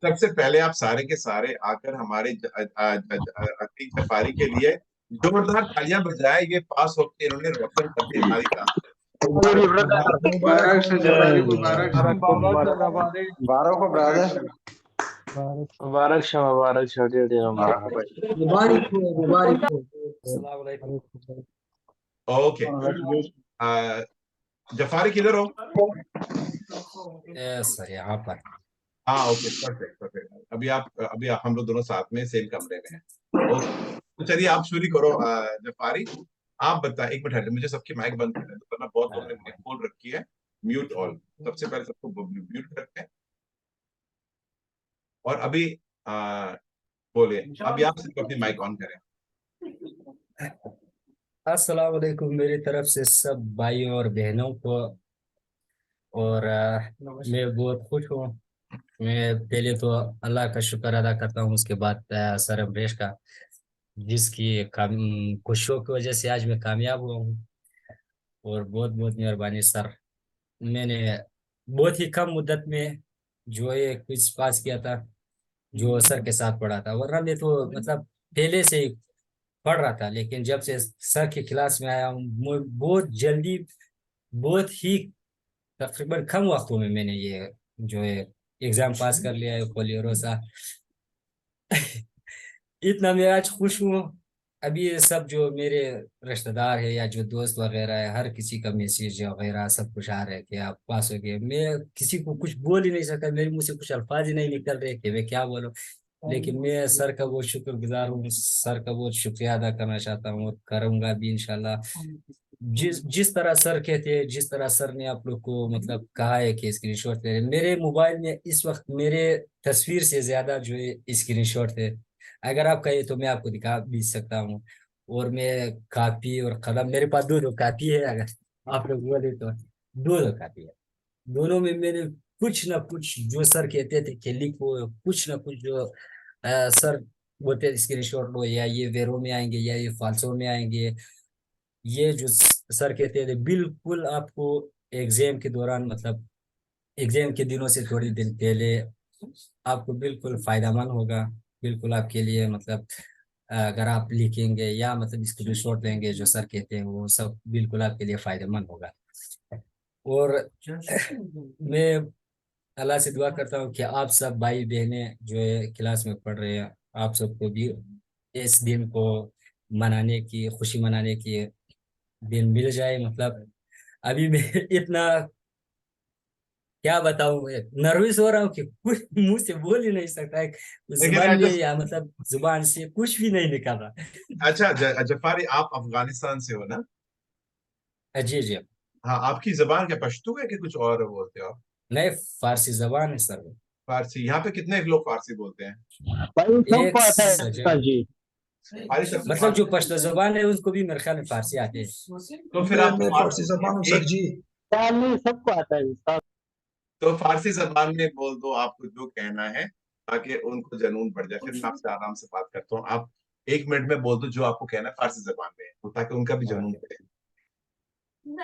सबसे पहले आप सारे के सारे आकर हमारे अतीक जफारी के लिए जोरदार तालियां बजाए। ये पास होकर इन्होंने रोशन कर दी हमारी क्लास। Sorry, brother. मुबारक हो जफारी, मुबारक हो। मुबारक हो ब्रदर। मुबारक शाह, मुबारक शाह, मुबारक हो, मुबारक हो। ओके, जफारी किधर हो? सर यहाँ पर। हाँ ओके, परफेक्ट परफेक्ट। अभी आप हम लोग दोनों साथ में सेम कमरे में हैं। ओके, तो चलिए आप शुरू करो। जफारी, आप बताएं। एक मिनट, मुझे सबकी माइक बंद करना है, तो वरना बहुत लोगों ने माइक खोल रखी है। म्यूट ऑल, सबसे पहले सबको म्यूट करते हैं। और अभी बोलिए, अभी आप सिर्फ अपनी माइक ऑन करें। अस्सलाम वालेकुम मेरी तरफ से सब भाइयों और बहनों को। और मैं बहुत खुश हूँ। मैं पहले तो अल्लाह का शुक्र अदा करता हूँ, उसके बाद सर अमरीश का, जिसकी खुशियों की वजह से आज मैं कामयाब हुआ हूँ। और बहुत बहुत मेहरबानी सर। मैंने बहुत ही कम मुद्दत में जो है क्विज पास किया था, जो सर के साथ पढ़ा था। वरना मैं तो मतलब पहले से ही पढ़ रहा था, लेकिन जब से सर की क्लास में आया हूँ बहुत जल्दी, बहुत ही तकरीबन कम वक्तों में मैंने ये जो है एग्जाम पास कर लिया है कोलियरोसा। इतना मैं आज खुश हूँ। अभी ये सब जो मेरे रिश्तेदार है या जो दोस्त वगैरह है, हर किसी का मैसेज वगैरह सब कुछ आ रहा है कि आप पास हो गए। मैं किसी को कुछ बोल ही नहीं सकता, मेरे मुंह से कुछ अल्फाज ही नहीं निकल रहे कि मैं क्या बोलूं। लेकिन मैं सर का बहुत शुक्रगुजार हूँ, सर का बहुत शुक्रिया अदा करना चाहता हूँ और करूंगा भी इंशाल्लाह। जिस जिस तरह सर कहते, जिस तरह सर ने आप लोग को मतलब कहा है कि स्क्रीनशॉट ले, मेरे मोबाइल में इस वक्त मेरे तस्वीर से ज्यादा जो है स्क्रीनशॉट है। अगर आप कहे तो मैं आपको दिखा भी सकता हूँ। और मैं कापी और कलम, मेरे पास दो दो कापी है, अगर आप लोग बोले तो दो दो कापी है। दोनों में मैंने कुछ ना कुछ जो सर कहते थे कि लिखो, कुछ ना कुछ जो सर बोलते स्क्रीनशॉट लो, या ये वेरो में आएंगे या ये फाल्सो में आएंगे। ये जो सर कहते थे बिल्कुल आपको एग्जाम के दौरान, मतलब एग्जाम के दिनों से थोड़ी दिन पहले आपको बिल्कुल फायदेमंद होगा। बिल्कुल आपके लिए मतलब अगर आप लिखेंगे या मतलब स्क्रीनशॉट लेंगे, जो सर कहते हैं वो सब बिल्कुल आपके लिए फायदेमंद होगा। और मैं अल्लाह से दुआ करता हूँ कि आप सब भाई बहनें जो है क्लास में पढ़ रहे हैं, आप सबको भी इस दिन को मनाने की, खुशी मनाने की दिन मिल जाए। मतलब अभी मैं इतना क्या बताऊं, नर्वस हो रहा हूँ कि कुछ मुंह से बोल ही नहीं सकता है, लेकिन जबान में या मतलब जुबान से कुछ भी नहीं निकल रहा। अच्छा, जफारी, आप अफगानिस्तान से हो ना? जी जी। हाँ, आपकी जबान क्या पश्तो है कि कुछ और बोलते हो आप? नहीं, फारसी जबान है सर। फारसी। यहाँ पे कितने लोग फारसी बोलते हैं? भाई एक सबको आता है सजन, सर जी। फारसी सबसे मतलब जो फारसी। पश्तो जबान है उनको भी मेरे ख्याल में फारसी आते हैं। तो फिर आप मैं फारसी जबान हूँ सर एक, जी। सर नहीं, सबको आता है सब। तो फारसी जबान में बोल दो आपको जो कहना है, ताकि उनको जुनून बढ़ जाए। फिर मैं आपसे आराम से बात करता हूँ। आप 1 मिनट में बोल दो जो आपको कहना है फारसी जबान में, तो ताकि उनका भी जुनून बढ़े।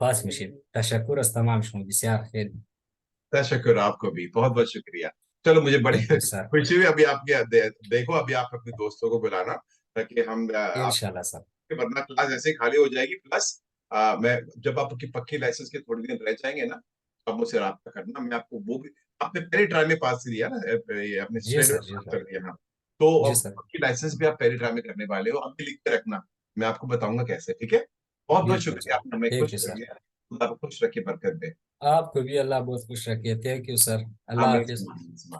पास मिशन। तशक्कुर तमाम शुम बिस्यार खैर। तशक्कुर, आपको भी बहुत बहुत शुक्रिया। चलो, मुझे बड़ी थैंक यू सर। खुशी हुई। अभी आपके देखो, अभी आप अपने दोस्तों को बुलाना, ताकि हम आप, इंशाल्लाह सर। वरना क्लास ऐसे ही खाली हो जाएगी। प्लस मैं जब आपकी पक्की लाइसेंस के थोड़े दिन रह जाएंगे ना, अब मुझसे रब्ता करना। मैं आपको वो भी, आपने पहले ट्राई में पास दिया ना, ये अपने जी स्टेट में सर, जी पास सर, कर दिया ना, तो जी अब सर। पक्की लाइसेंस भी आप पहले ट्राई में करने वाले हो। अभी लिख के रखना, मैं आपको बताऊंगा कैसे। ठीक है? बहुत बहुत बिल्कुल शुक्रिया, सर, आपने हमें थैंक खुश यू कर सर। दिया। खुदा आपको खुश रखे, बरकत दे। आपको भी अल्लाह बहुत खुश रखे। Thank you sir. अल्लाह हाफिज। आमीन।